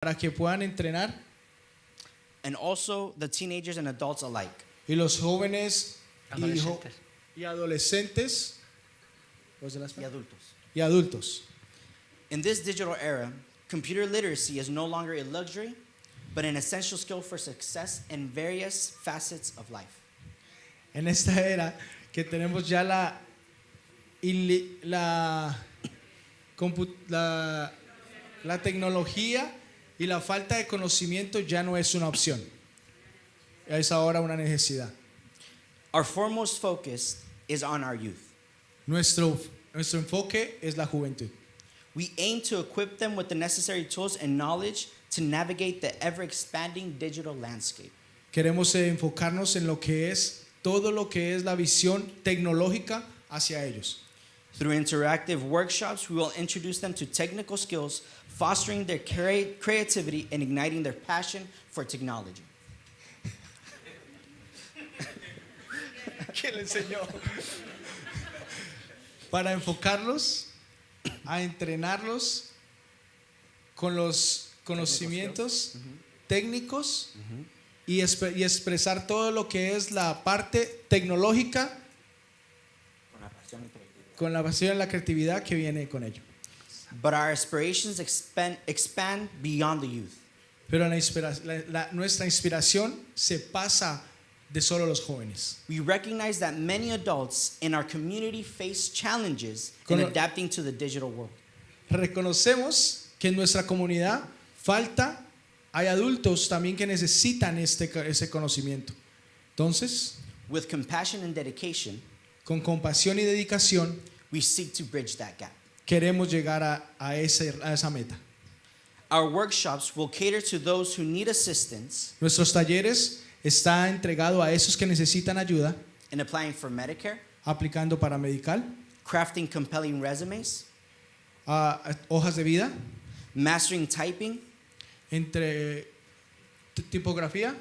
para que puedan entrenar and also the teenagers and adults alike. y los jóvenes Adolescentes. y adolescentes Y adultos. y adultos. In this digital era, computer literacy is no longer a luxury, but an essential skill for success in various facets of life. En esta era que tenemos ya la tecnología y la falta de conocimiento ya no es una opción, es ahora una necesidad. Our foremost focus is on our youth. Nuestro enfoque es la juventud. We aim to equip them with the necessary tools and knowledge to navigate the ever-expanding digital landscape. Queremos enfocarnos en lo que es todo lo que es la visión tecnológica hacia ellos. Through interactive workshops, we will introduce them to technical skills, fostering their creativity and igniting their passion for technology. ¿Quién le enseñó? Para enfocarlos, a entrenarlos con los conocimientos técnicos y expresar todo lo que es la parte tecnológica con la pasión y la creatividad que viene con ello. But our aspirations expand beyond the youth. Pero nuestra inspiración se pasa de solo los jóvenes. We recognize that many adults in our community face challenges in adapting to the digital world. Reconocemos que en nuestra comunidad hay adultos también que necesitan ese conocimiento. Entonces, With compassion and dedication, con compasión y dedicación, we seek to bridge that gap. queremos llegar a esa meta. Our workshops will cater to those who need assistance Nuestros talleres está entregado a esos que necesitan ayuda, in applying for Medicare, aplicando para medical, crafting compelling resumes, hojas de vida, mastering typing, entre tipografía,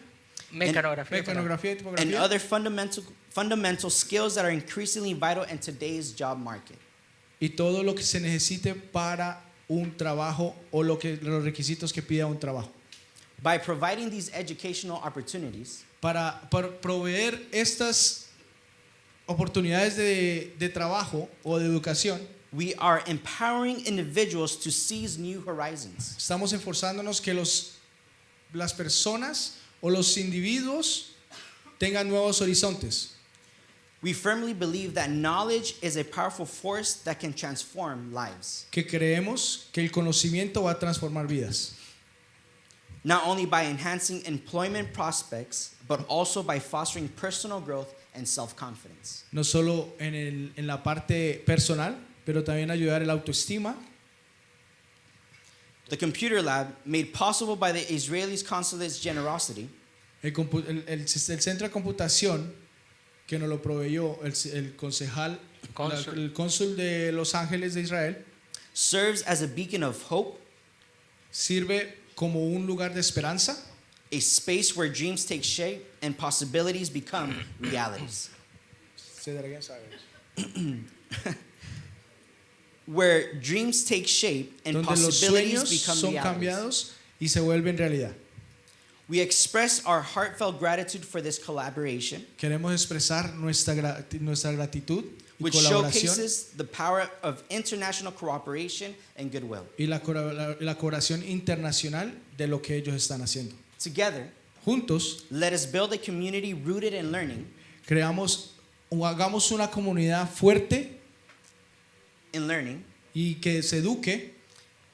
Mecanografía. mecanografía y and tipografía, other fundamental skills that are increasingly vital in today's job market. y todo lo que se necesite para un trabajo o los requisitos que pida un trabajo. By providing these educational opportunities, Para proveer estas oportunidades de trabajo o de educación, we are empowering individuals to seize new horizons. estamos esforzándonos que las personas o los individuos tengan nuevos horizontes. We firmly believe that knowledge is a powerful force that can transform lives, Que creemos que el conocimiento va a transformar vidas. not only by enhancing employment prospects, but also by fostering personal growth and self-confidence. No solo en la parte personal, pero también ayudar en la autoestima. The computer lab, made possible by the Israeli consulate's generosity, El centro de computación que nos lo proveyó el cónsul de Los Ángeles de Israel, serves as a beacon of hope, sirve como un lugar de esperanza, a space where dreams take shape and possibilities become realities. Where dreams take shape and donde los possibilities sueños become son realities. cambiados y se vuelven realidad. We express our heartfelt gratitude for this collaboration, Queremos expresar nuestra gratitud y which colaboración showcases the power of international cooperation and goodwill. y la colaboración internacional de lo que ellos están haciendo. Together, Juntos let us build a community rooted in learning, hagamos una comunidad fuerte y que se eduque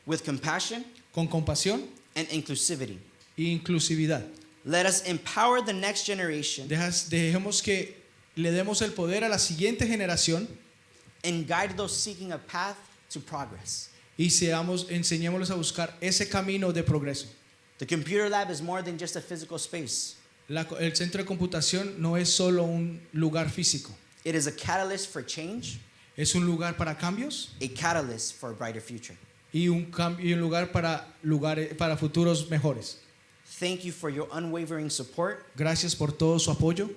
with compassion con compasión and inclusivity. e inclusividad. Let us empower the next generation Dejemos que le demos el poder a la siguiente generación and guide those seeking a path to progress. y enseñémosles a buscar ese camino de progreso. The computer lab is more than just a physical space. El centro de computación no es solo un lugar físico, It is a catalyst for change, es un lugar para cambios a catalyst for a brighter future. y un lugar para futuros mejores. Thank you for your unwavering support, Gracias por todo su apoyo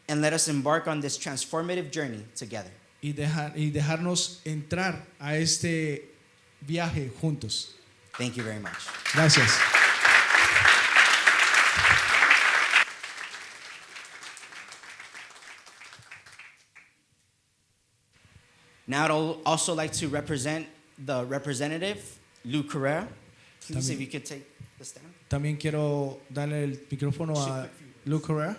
and let us embark on this transformative journey together. y dejarnos entrar a este viaje juntos. Thank you very much. Gracias. Now I'd also like to represent the representative, Lou Carrera. Please, if you could take the stand. También quiero darle el micrófono a Luke Herrera.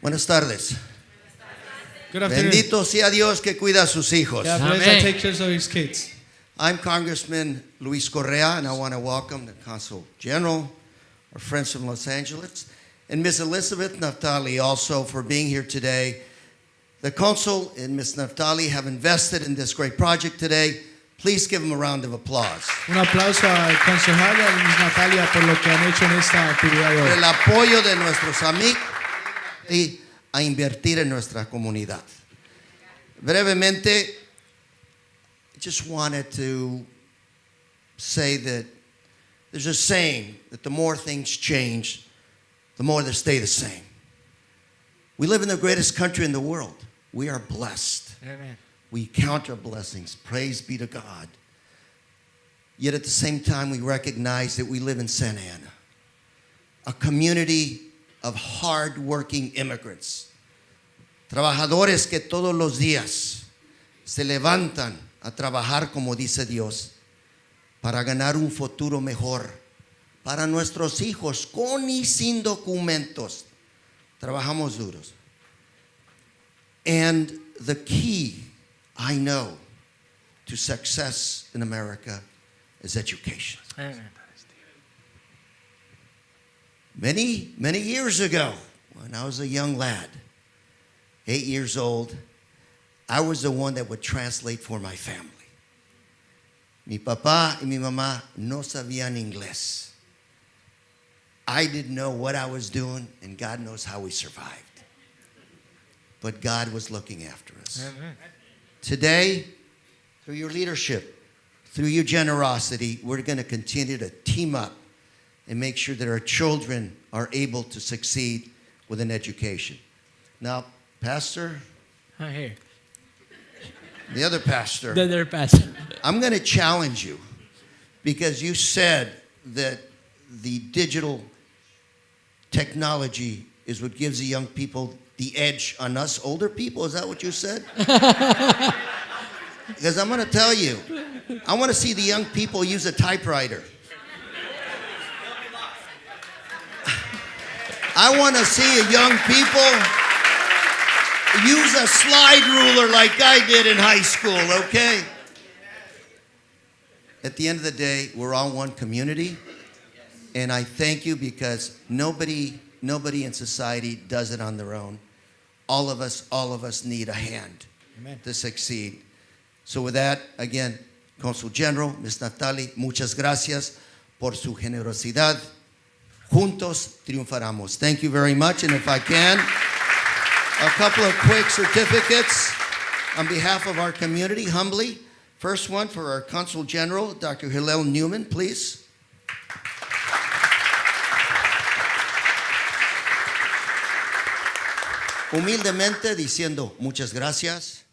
Buenas tardes. Good afternoon. Bendito sea Dios que cuida a sus hijos. God bless and take care of his kids. I'm Congressman Luis Correa, and I want to welcome the Consul General, our friends from Los Angeles, and Ms. Elizabeth Naftali also for being here today. The Consul and Ms. Naftali have invested in this great project today. Please give them a round of applause. Un aplauso al concejal y a Ms. Natalia por lo que han hecho en esta actividad de hoy. El apoyo de nuestros amigos y a invertir en nuestra comunidad. Brevemente, I just wanted to say that there's a saying that the more things change, the more they stay the same. We live in the greatest country in the world. We are blessed. Amen. We count our blessings. Praise be to God. Yet at the same time, we recognize that we live in Santa Ana, a community of hard-working immigrants, trabajadores que todos los días se levantan a trabajar como dice Dios para ganar un futuro mejor para nuestros hijos con y sin documentos. Trabajamos duros. And the key, I know, to success in America is education. Amen. Many, many years ago, when I was a young lad, 8 years old, I was the one that would translate for my family. Mi papá y mi mamá no sabían inglés. I didn't know what I was doing, and God knows how we survived. But God was looking after us. Amen. Today, through your leadership, through your generosity, we're going to continue to team up and make sure that our children are able to succeed with an education. Now, Pastor, Here. the other pastor, The other pastor. I'm going to challenge you because you said that the digital technology is what gives the young people the edge on us older people. Is that what you said? Because I'm going to tell you, I want to see the young people use a typewriter. I want to see a young people use a slide ruler like I did in high school, okay? At the end of the day, we're all one community. And I thank you because nobody in society does it on their own. All of us need a hand to succeed. So with that, again, Consul General, Ms. Naftali, muchas gracias por su generosidad. Juntos triunfaremos. Thank you very much. And if I can, a couple of quick certificates on behalf of our community, humbly. First one for our Consul General, Dr. Hillel Newman, please. Humildemente diciendo muchas gracias.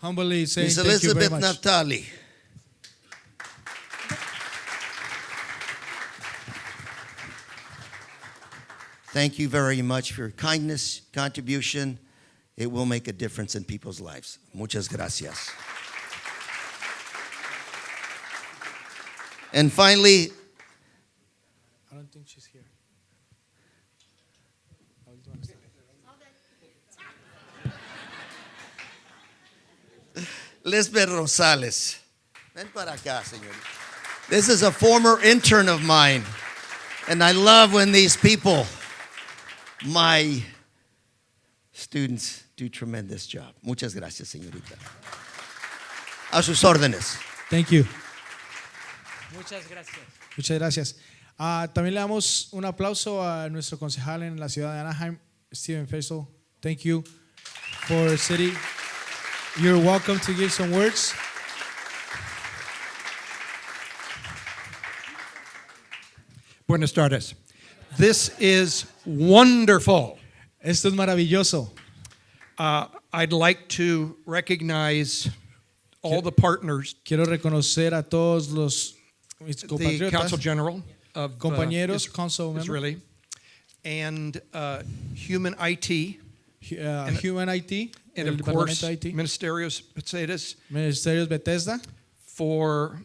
Humbly saying Ms. thank you very Elizabeth much. Naftali. Thank you very much for your kindness, contribution. It will make a difference in people's lives. Muchas gracias. And finally, I don't think she's here. Lisbeth Rosales. Ven para acá, señorita. This is a former intern of mine. And I love when these people, my students, do tremendous job. Muchas gracias, señorita. A sus órdenes. Thank you. Muchas gracias. Muchas gracias. También le damos un aplauso a nuestro concejal en la ciudad de Anaheim, Steven Faisal. Thank you for city. You're welcome to give some words. Buenas tardes. This is wonderful. Esto es maravilloso. I'd like to recognize all the partners Quiero reconocer a todos los mis the compatriotas, Council General of compañeros, council members, Israeli, and Human IT, Human IT, and el of course, departamento de IT, Ministerios Petzedas, Ministerios Bethesda, for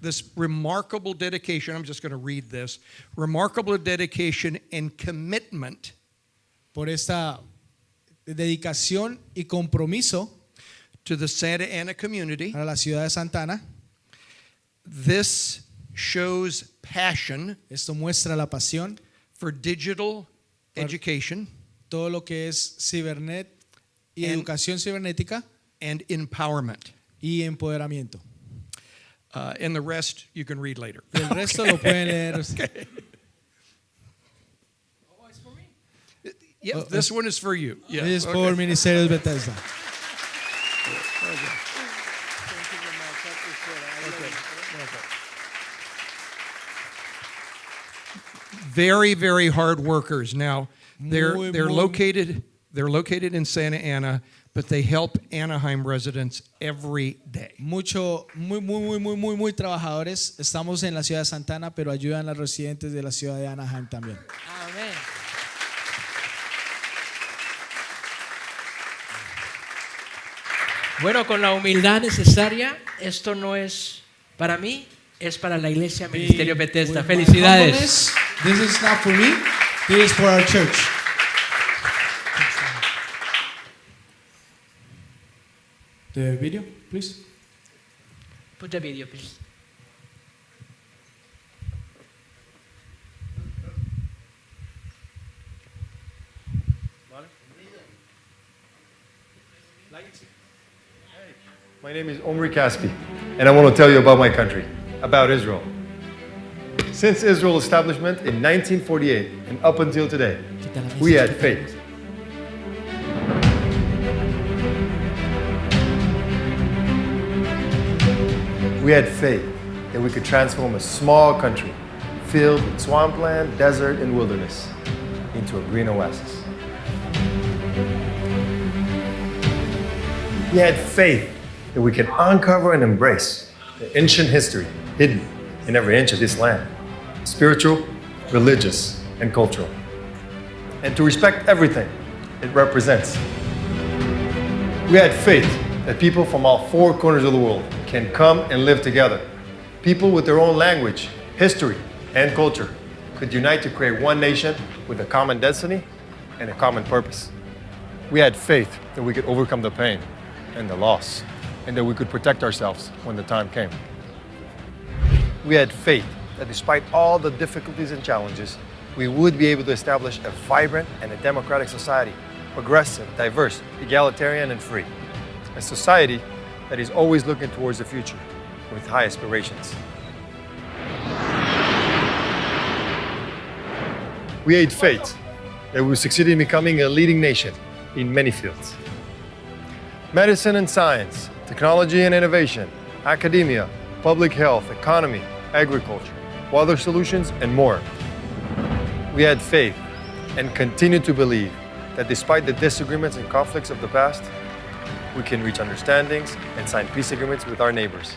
this remarkable dedication. I'm just going to read this. Remarkable dedication and commitment por esta dedicación y compromiso to the Santa Ana community. para la ciudad de Santa Ana. This shows passion Esto muestra la pasión, for digital Para- education todo lo que es cibernet y And- educación cibernética and empowerment. y empoderamiento. And the rest you can read later. Y el resto lo pueden leer. Yeah, Oh, this one is for you. Yeah, Es okay. por Ministerios Bethesda. Very, very hard workers. Now, they're Muy, they're muy- located in Santa Ana, but they help Anaheim residents every day. Muy trabajadores. Estamos en la ciudad de Santa Ana, pero ayudan a los residentes de la ciudad de Anaheim también. Amén. Bueno, con la humildad necesaria, esto no es para mí, es para la iglesia Ministerio Bethesda. With my Felicidades. humbleness, this is not for me. This is for our church. The video, please. Put the video, please. My name is Omri Caspi, and I want to tell you about my country, about Israel. Since Israel's establishment in 1948 and up until today, we had faith. We had faith that we could transform a small country filled with swampland, desert, and wilderness into a green oasis. We had faith that we can uncover and embrace the ancient history hidden in every inch of this land, spiritual, religious, and cultural, and to respect everything it represents. We had faith that people from all four corners of the world can come and live together. People with their own language, history, and culture could unite to create one nation with a common destiny and a common purpose. We had faith that we could overcome the pain and the loss, and that we could protect ourselves when the time came. We had faith that despite all the difficulties and challenges, we would be able to establish a vibrant and a democratic society, progressive, diverse, egalitarian, and free. A society that is always looking towards the future with high aspirations. We had faith that we would succeed in becoming a leading nation in many fields. Medicine and science, technology and innovation, academia, public health, economy, agriculture, water solutions, and more. We had faith and continue to believe that despite the disagreements and conflicts of the past, we can reach understandings and sign peace agreements with our neighbors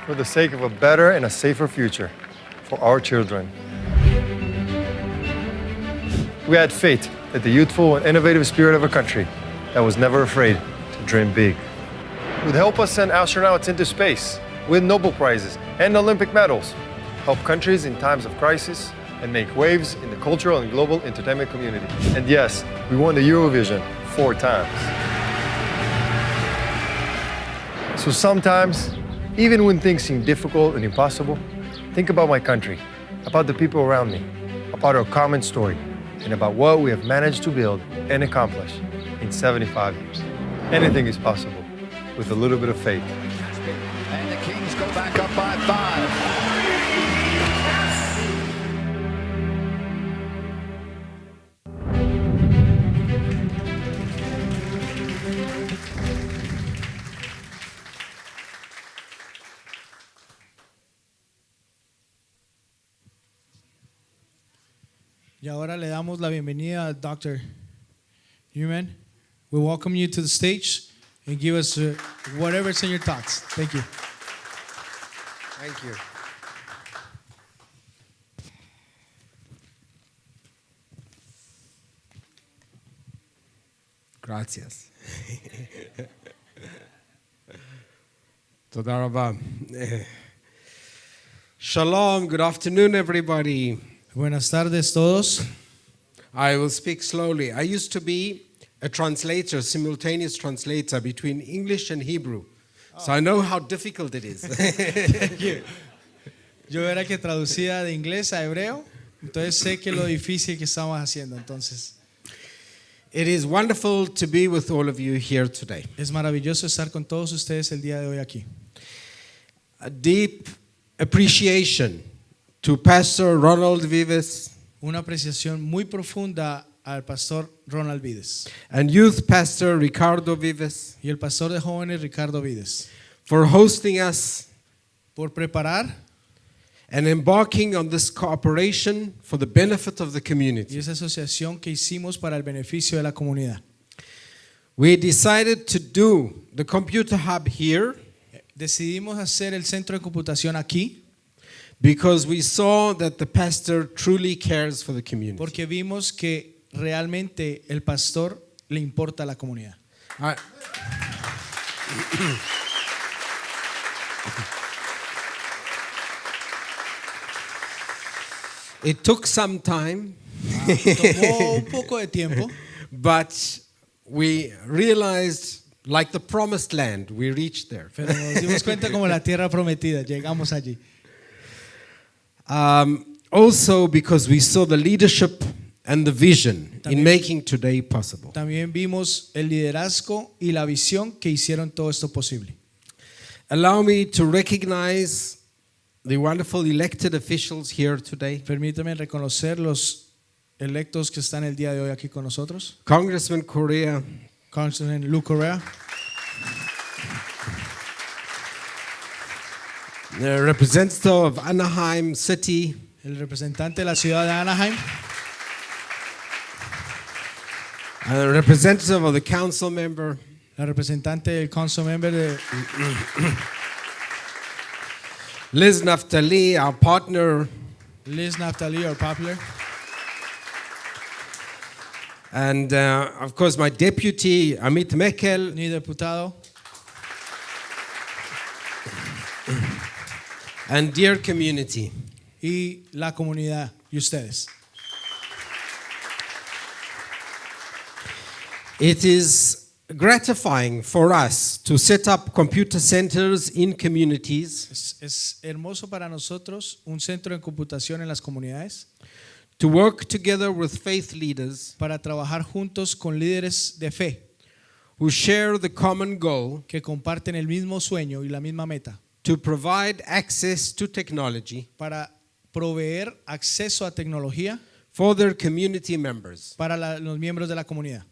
for the sake of a better and a safer future for our children. We had faith that the youthful and innovative spirit of a country that was never afraid to dream big would help us send astronauts into space, win Nobel Prizes and Olympic medals, help countries in times of crisis, and make waves in the cultural and global entertainment community. And yes, we won the Eurovision 4 times. So sometimes, even when things seem difficult and impossible, think about my country, about the people around me, about our common story, and about what we have managed to build and accomplish in 75 years. Anything is possible with a little bit of faith. And the Kings go back up by 5. Y ahora le damos la bienvenida a Dr. Human. We welcome you to the stage and give us whatever's in your thoughts. Thank you. Thank you. Gracias. Toda raba. Shalom, good afternoon, everybody. Buenas tardes todos. I will speak slowly. I used to be a translator, simultaneous translator between English and Hebrew. So I know how difficult it is. Yo era que traducía de inglés a hebreo, entonces sé que lo difícil que estamos haciendo. Entonces, It is wonderful to be with all of you here today. es maravilloso estar con todos ustedes el día de hoy aquí. A deep appreciation to Pastor Ronald Vives Una apreciación muy profunda al pastor Ronald Vides and Youth Pastor Ricardo Vives y el pastor de jóvenes Ricardo Vides for hosting us por preparar and embarking on this cooperation for the benefit of the y community. esa asociación que hicimos para el beneficio de la comunidad. We decided to do the computer hub here Decidimos hacer el centro de computación aquí because we saw that the pastor truly cares for the community. porque vimos que realmente el pastor le importa a la comunidad. I- It took some time, Tomó un poco de tiempo, but we realized, like the promised land, we reached there. pero nos dimos cuenta como la tierra prometida, llegamos allí. Also, because we saw the leadership and the vision in También- making today possible. También vimos el liderazgo y la visión que hicieron todo esto posible. Allow me to recognize the wonderful elected officials here today. Permítame reconocer los electos que están el día de hoy aquí con nosotros. Congressman Correa, Congressman Lou Correa, the representative of Anaheim City, el representante de la ciudad de Anaheim, and the representative of the council member, la representante del council member de Liz Naftali, our partner, Liz Naftali, our popular, and of course my deputy, Amit Mekel, ni diputado, and dear community. y la comunidad y ustedes. It is gratifying for us to set up computer centers in communities, Es hermoso para nosotros un centro de computación en las comunidades to work together with faith leaders para trabajar juntos con líderes de fe who share the common goal que comparten el mismo sueño y la misma meta to provide access to technology para proveer acceso a tecnología for their community members. para los miembros de la comunidad.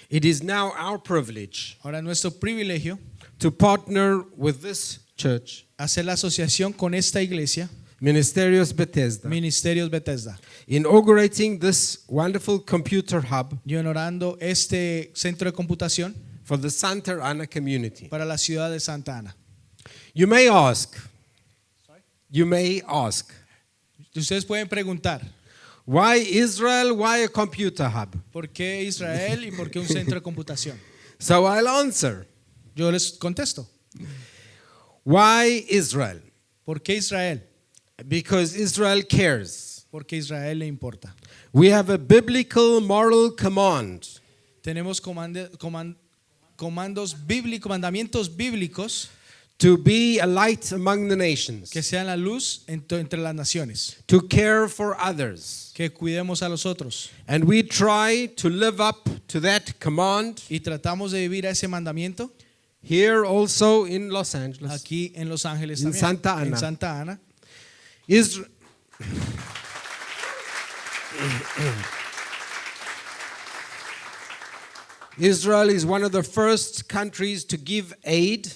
It is now our privilege Ahora es nuestro privilegio to partner with this church, hacer la asociación con esta iglesia, Ministerios Bethesda, Ministerios Bethesda, inaugurating this wonderful computer hub y honorando este centro de computación for the Santa Ana community. para la ciudad de Santa Ana. You may ask, Ustedes pueden preguntar, why Israel, why a computer hub? ¿por qué Israel y por qué un centro de computación? So I'll answer, Yo les contesto, why Israel? ¿por qué Israel? Because Israel cares. Porque Israel le importa. We have a biblical moral command Tenemos comandos bíblicos, mandamientos bíblicos to be a light among the nations, que sean la luz entre las naciones, to care for others. que cuidemos a los otros. And we try to live up to that command Y tratamos de vivir a ese mandamiento here also in Los Angeles. aquí en Los Ángeles En también. Santa Ana. En Santa Ana. Israel is one of the first countries to give aid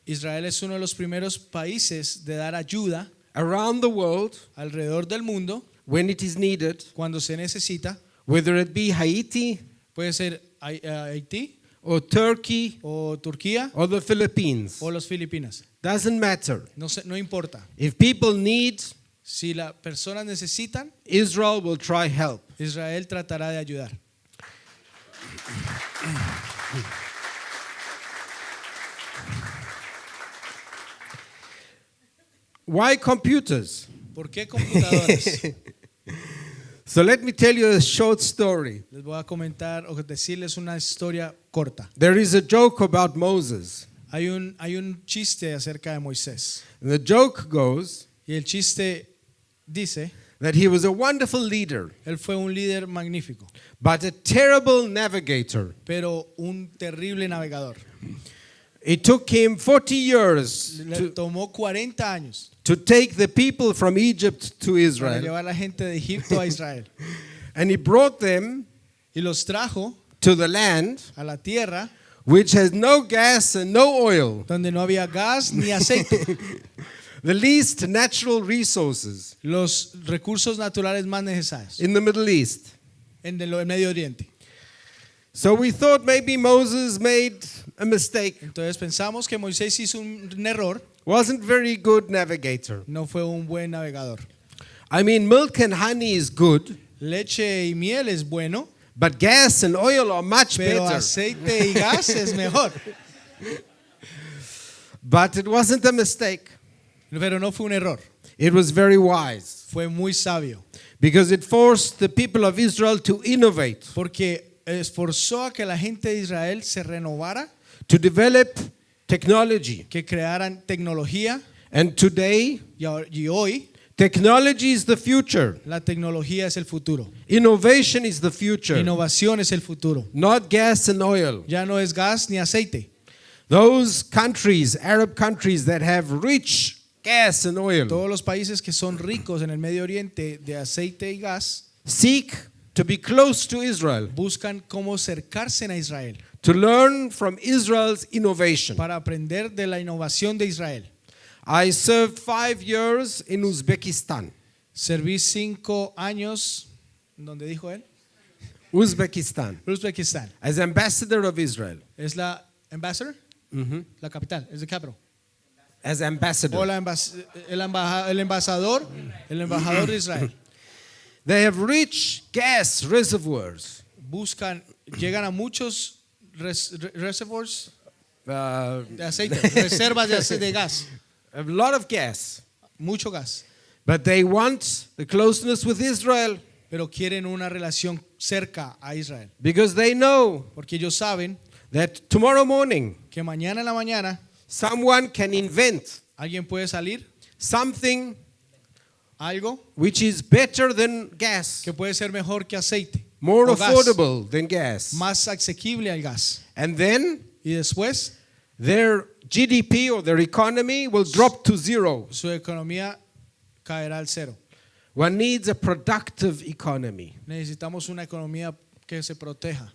Israel es uno de los primeros países de dar ayuda around the world alrededor del mundo when it is needed, cuando se necesita. whether it be Haiti Puede ser Haití or Turkey o Turquía or the Philippines. o las Filipinas. Doesn't matter. No importa. If people need, Si las personas necesitan, Israel will try help. Israel tratará de ayudar. Why computers? ¿Por qué computadoras? So let me tell you a short story. Les voy a comentar o decirles una historia corta. There is a joke about Moses. Hay un chiste acerca de Moisés. And the joke goes Y el chiste dice, that he was a wonderful leader, él fue un líder magnífico, but a terrible navigator. pero un terrible navegador. It took him 40 years Le tomó 40 años to take the people from Egypt to para Israel. llevar a la gente de Egipto a Israel. And he brought them Y los trajo to the land a la tierra which has no gas and no oil, donde no había gas ni aceite, the least natural resources los recursos naturales más necesarios in the Middle East. en el Medio Oriente. So we thought maybe Moses made a mistake. Entonces pensamos que Moisés hizo un error, Wasn't very good navigator. no fue un buen navegador. I mean, milk and honey is good, Leche y miel es bueno, but gas and oil are much pero better. aceite y gas es mejor. But it wasn't a mistake. Pero no fue un error, It was very wise fue muy sabio, because it forced the people of Israel to innovate, porque esforzó a que la gente de Israel se renovara, to develop technology. que crearan tecnología, And today, y hoy technology is the future. la tecnología es el futuro. Innovation is the future, Innovación es el futuro. not gas and oil. Ya no es gas ni aceite. Those countries, Arab countries that have rich gas and oil, Todos los países que son ricos en el Medio Oriente de aceite y gas seek to be close to Israel, buscan cómo acercarse a Israel to learn from Israel's innovation. para aprender de la innovación de Israel. I served 5 years in Uzbekistan. Serví 5 años, ¿dónde dijo él? Uzbekistan, Uzbekistán. as ambassador of Israel. ¿Es la ambassador? La capital, es the capital. As ambassador. O el embajador de Israel. They have rich gas reservoirs, Llegan a muchos reservoirs uh, de aceite, reservas de gas, a lot of gas. mucho gas. But they want the closeness with Israel Pero quieren una relación cerca a Israel. because they know Porque ellos saben that tomorrow morning que mañana en la mañana someone can invent alguien puede salir, something algo which is better than gas, que puede ser mejor que aceite, more o gas, affordable than gas. más asequible al gas. And then Y después their GDP or their economy will drop to zero. su economía caerá al cero. One needs a productive economy. Necesitamos una economía que se proteja.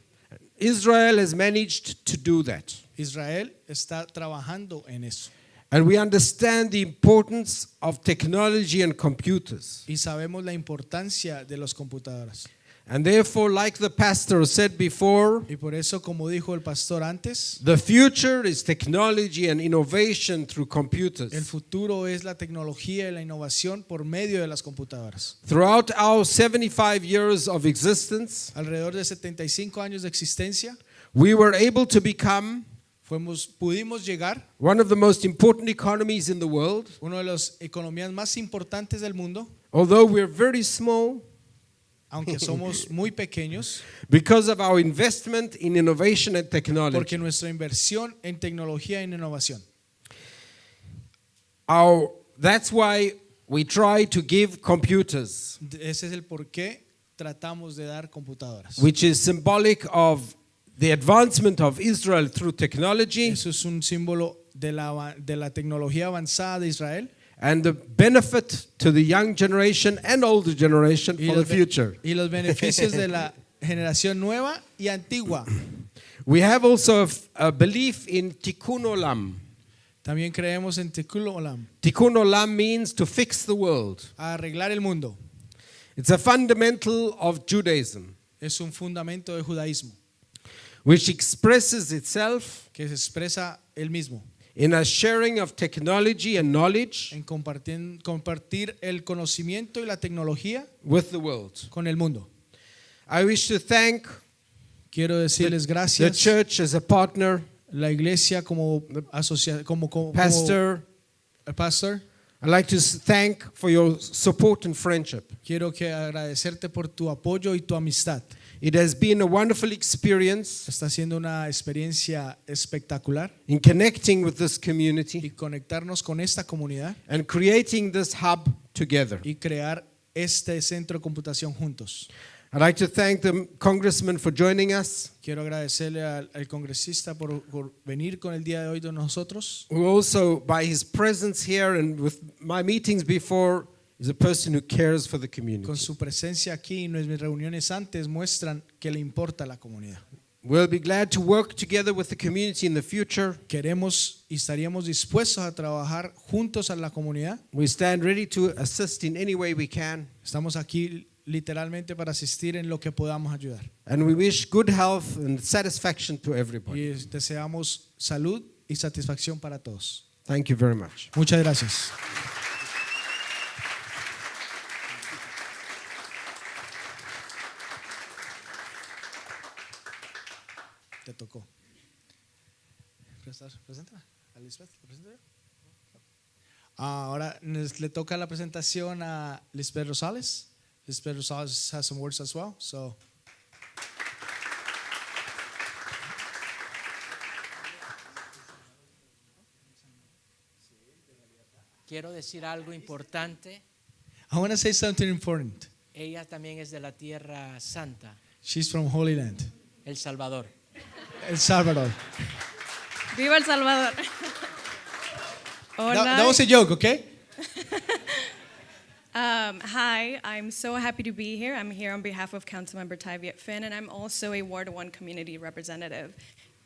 Israel has managed to do that. Israel está trabajando en eso. And we understand the importance of technology and computers. Y sabemos la importancia de las computadoras. And therefore, like the pastor said before, Y por eso, como dijo el pastor antes, the future is technology and innovation through el computers. futuro es la tecnología y la innovación por medio de las computadoras. Throughout our 75 years of existence, Alrededor de 75 años de existencia, we were able to become pudimos llegar one of the most important economies in the world. una de las economías más importantes del mundo, Although we're very small, aunque somos muy pequeños, because of our investment in innovation and technology. porque nuestra inversión en tecnología y en innovación. That's why we try to give computers, Ese es el por qué tratamos de dar computadoras. which is symbolic of the advancement of Israel through technology Eso es un símbolo de la tecnología avanzada de Israel and the benefit to the young generation and older generation y for the los, future. y los beneficios de la generación nueva y antigua. We have also a belief in tikkun olam. También creemos en Tikkun Olam, Tikkun olam means to fix the world. a arreglar el mundo. It's a fundamental of Judaism. Es un fundamento del judaísmo. which expresses itself que se expresa él mismo in a sharing of technology and knowledge en compartir el conocimiento y la tecnología with the world. con el mundo. I wish to thank Quiero decirles the gracias church as a partner, la iglesia como pastor. el pastor. I'd like to thank for your support and friendship. Quiero que agradecerte por tu apoyo y tu amistad. It has been a wonderful experience Está siendo una experiencia espectacular in connecting with this y community conectarnos con esta comunidad and creating this hub together. y crear este centro de computación juntos. I'd like to thank the congressman for joining us, Quiero agradecerle al congresista por venir con el día de hoy de nosotros. who also, by his presence here and with my meetings before, is a person who cares for the community. Con su presencia aquí y nuestras reuniones antes muestran que le importa la comunidad. We'll be glad to work together with the community in the future. Queremos y estaríamos dispuestos a trabajar juntos a la comunidad. We stand ready to assist in any way we can. Estamos aquí literalmente para asistir en lo que podamos ayudar. And we wish good health and satisfaction to everybody. Y deseamos salud y satisfacción para todos. Thank you very much. Muchas gracias. Te tocó. Presenta a Lisbeth. Ahora le toca la presentación a Lisbeth Rosales. Lisbeth Rosales has some words as well. So. Quiero decir algo importante. I want to say something important. Ella también es de la Tierra Santa, She's from Holy Land, El Salvador. El Salvador. Viva El Salvador. Hola. That was a joke, okay? Hi, I'm so happy to be here. I'm here on behalf of Councilmember Tyviet Finn, and I'm also a Ward 1 community representative.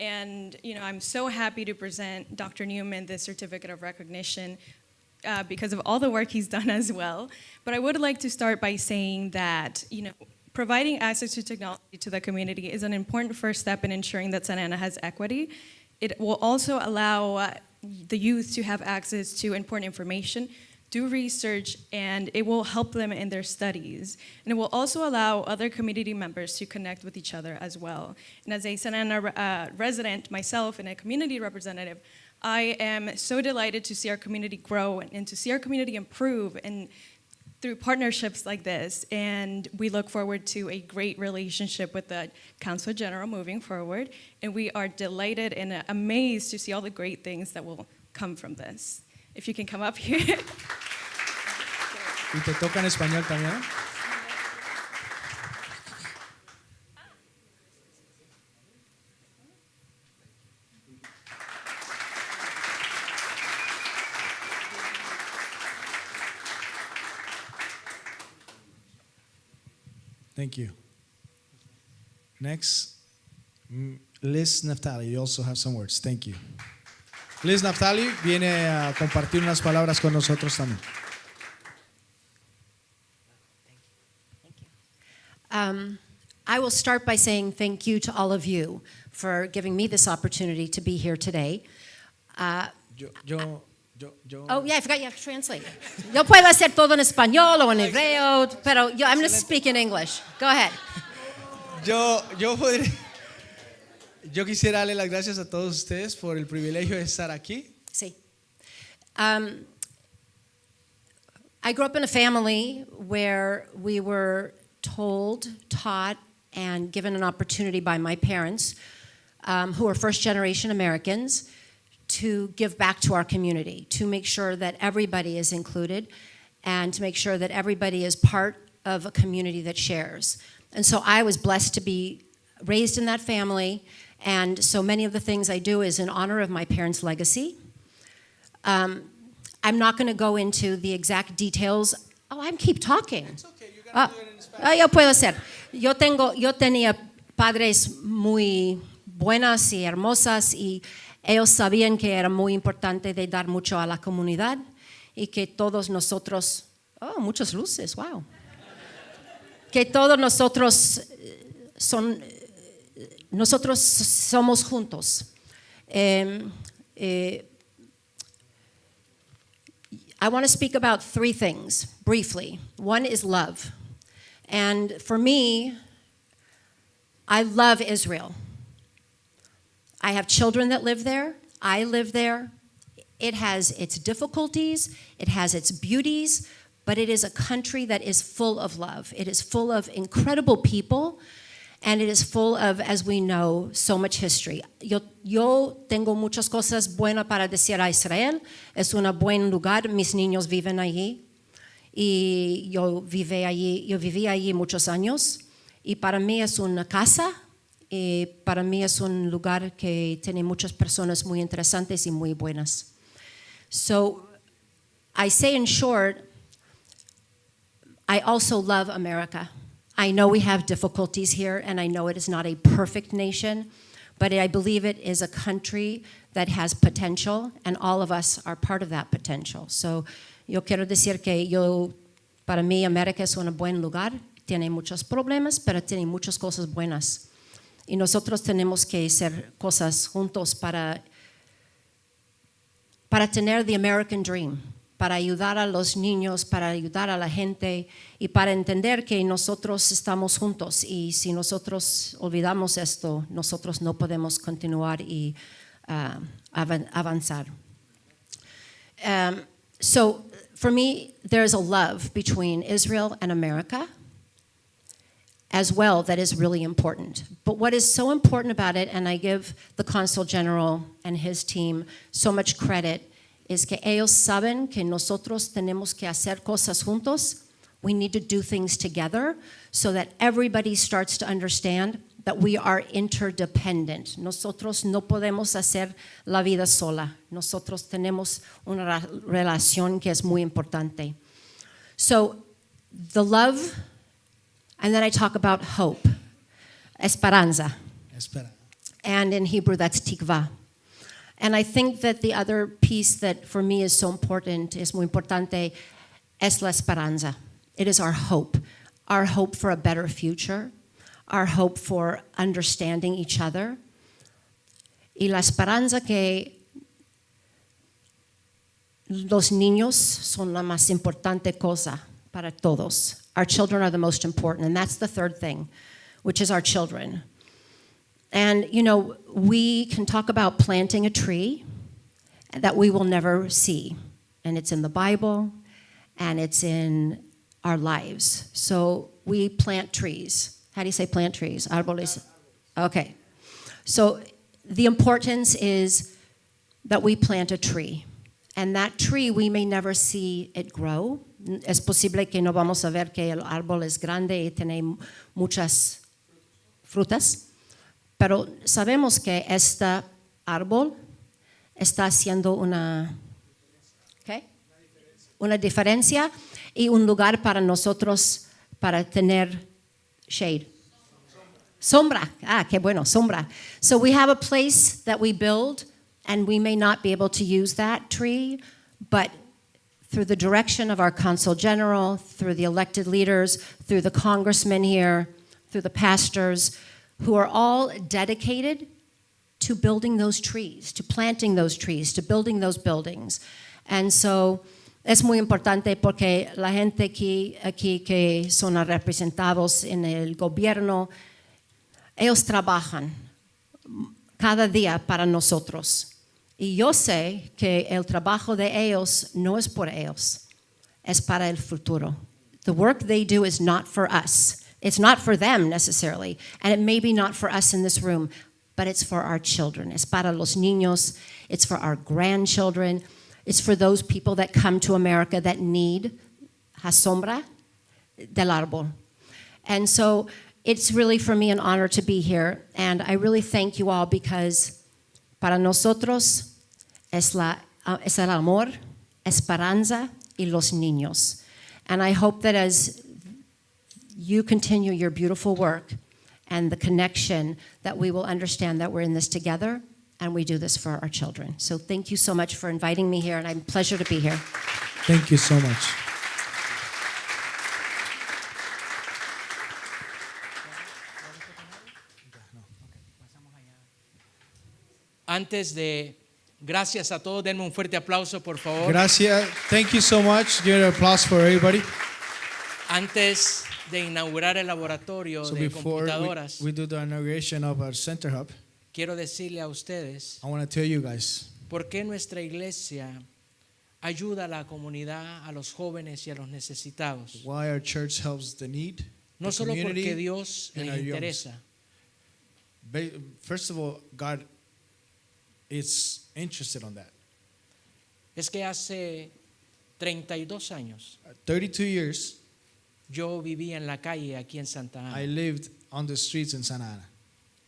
And, I'm so happy to present Dr. Newman this certificate of recognition because of all the work he's done as well. But I would like to start by saying that, providing access to technology to the community is an important first step in ensuring that Santa Ana has equity. It will also allow the youth to have access to important information, do research, and it will help them in their studies. And it will also allow other community members to connect with each other as well. And as a Santa Ana resident myself and a community representative, I am so delighted to see our community grow and to see our community improve and through partnerships like this. And we look forward to a great relationship with the Council General moving forward. And we are delighted and amazed to see all the great things that will come from this. If you can come up here. Y te toca en español también, ¿no? Thank you. Next, Liz Naftali, you also have some words. Thank you. Liz Naftali viene a compartir unas palabras con nosotros también. I will start by saying thank you to all of you for giving me this opportunity to be here today. Oh, yeah, I forgot you have to translate. Yo puedo hacer todo en español o en hebreo, pero I'm going to speak in English. Go ahead. Yo quisiera darle las gracias a todos ustedes por el privilegio de estar aquí. Sí. I grew up in a family where we were told, taught, and given an opportunity by my parents, who are first-generation Americans, to give back to our community, to make sure that everybody is included, and to make sure that everybody is part of a community that shares. And so I was blessed to be raised in that family, and so many of the things I do is in honor of my parents' legacy. I'm not going to go into the exact details. Oh, I keep talking. It's okay, you gotta do it in Spanish. Yo puedo hacer. Yo tenía padres muy buenas y hermosas y ellos sabían que era muy importante de dar mucho a la comunidad y que todos nosotros, muchas luces, wow. Que todos nosotros nosotros somos juntos. I want to speak about three things briefly. One is love. And for me, I love Israel. I have children that live there. I live there. It has its difficulties, it has its beauties, but it is a country that is full of love. It is full of incredible people, and it is full of, as we know, so much history. Yo tengo muchas cosas buenas para decir a Israel. Es un buen lugar. Mis niños viven allí. Y yo viví allí muchos años. Y para mí es una casa. Y para mí es un lugar que tiene muchas personas muy interesantes y muy buenas. So I say in short, I also love America. I know we have difficulties here, and I know it is not a perfect nation, but I believe it is a country that has potential, and all of us are part of that potential. So yo quiero decir que para mí, América es un buen lugar. Tiene muchos problemas, pero tiene muchas cosas buenas. Y nosotros tenemos que hacer cosas juntos para tener the American dream, para ayudar a los niños, para ayudar a la gente y para entender que nosotros estamos juntos. Y si nosotros olvidamos esto, nosotros no podemos continuar y avanzar. So for me, there's a love between Israel and America as well that is really important. But what is so important about it, and I give the Consul General and his team so much credit, is que ellos saben que nosotros tenemos que hacer cosas juntos. We need to do things together so that everybody starts to understand that we are interdependent. Nosotros no podemos hacer la vida sola. Nosotros tenemos una relación que es muy importante. So the love, and then I talk about hope, esperanza. And in Hebrew, that's tikva. And I think that the other piece that for me is so important, es muy importante, es la esperanza. It is our hope for a better future, our hope for understanding each other. Y la esperanza que los niños son la más importante cosa para todos. Our children are the most important, and that's the third thing, which is our children. And, you know, we can talk about planting a tree that we will never see. And it's in the Bible, and it's in our lives. So we plant trees. How do you say plant trees? Árboles. Okay. So the importance is that we plant a tree. And that tree, we may never see it grow. Es posible que no vamos a ver que el árbol es grande y tiene muchas frutas. Pero sabemos que este árbol está haciendo una diferencia y un lugar para nosotros para tener shade. Sombra. Qué bueno, sombra. So we have a place that we build, and we may not be able to use that tree, but through the direction of our Consul General, through the elected leaders, through the congressmen here, through the pastors, who are all dedicated to building those trees, to planting those trees, to building those buildings. And so es muy importante porque la gente aquí que son representados en el gobierno, ellos trabajan cada día para nosotros. Y yo sé que el trabajo de ellos no es por ellos, es para el futuro. The work they do is not for us. It's not for them necessarily, and it may be not for us in this room, but it's for our children. Es para los niños, it's for our grandchildren, it's for those people that come to America that need la sombra del árbol. And so it's really for me an honor to be here, and I really thank you all because para nosotros es el amor, esperanza y los niños. And I hope that as you continue your beautiful work and the connection that we will understand that we're in this together and we do this for our children. So thank you so much for inviting me here, and I'm a pleasure to be here. Thank you so much. Antes de, gracias a todos, denme un fuerte aplauso, por favor. Gracias. Thank you so much. Give an applause for everybody. Antes de inaugurar el laboratorio So de before computadoras, we do the inauguration of our Center Hub, quiero decirle a ustedes I want to tell you guys por qué nuestra iglesia ayuda a la comunidad, a los jóvenes y a los necesitados. why our church helps the need, No the solo community, porque Dios and les our youngs. interesa, First of all, God is interested on that. es que hace 32 años 32 years, yo vivía en la calle aquí en Santa Ana. I lived on the streets in Santa Ana.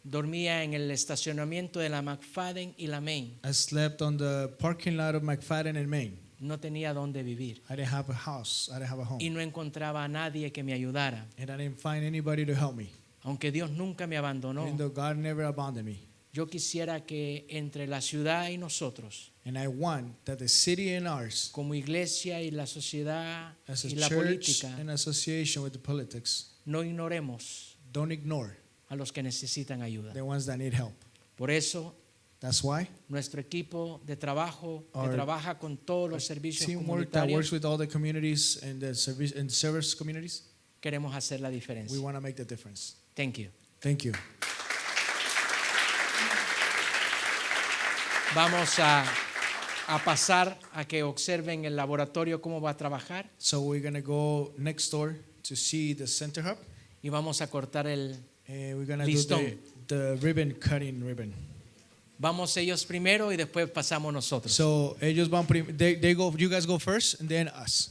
Dormía en el estacionamiento de la McFadden y la Main. I slept on the parking lot of McFadden and Main. No tenía dónde vivir I didn't have a house. I didn't have a home. y no encontraba a nadie que me ayudara. And I didn't find anybody to help me. Aunque Dios nunca me abandonó, Even though God never abandoned me. yo quisiera que entre la ciudad y nosotros, And I want that the city and ours, como iglesia y la sociedad as a y la church política, in association with the politics, no ignoremos don't ignore a los que necesitan ayuda. the ones that need help. Por eso, That's why nuestro equipo de trabajo que Our trabaja con todos los servicios teamwork that works comunitarios, with all the communities and the service communities, queremos hacer la we diferencia. want to make the difference. Thank you. Thank you. Vamos a pasar a que observen el laboratorio cómo va a trabajar So we're going to go next door to see the Center Hub. y vamos a cortar el... And we're going to do Listón. the ribbon cutting ribbon. Vamos ellos primero y después pasamos nosotros. So ellos van they go, you guys go first and then us.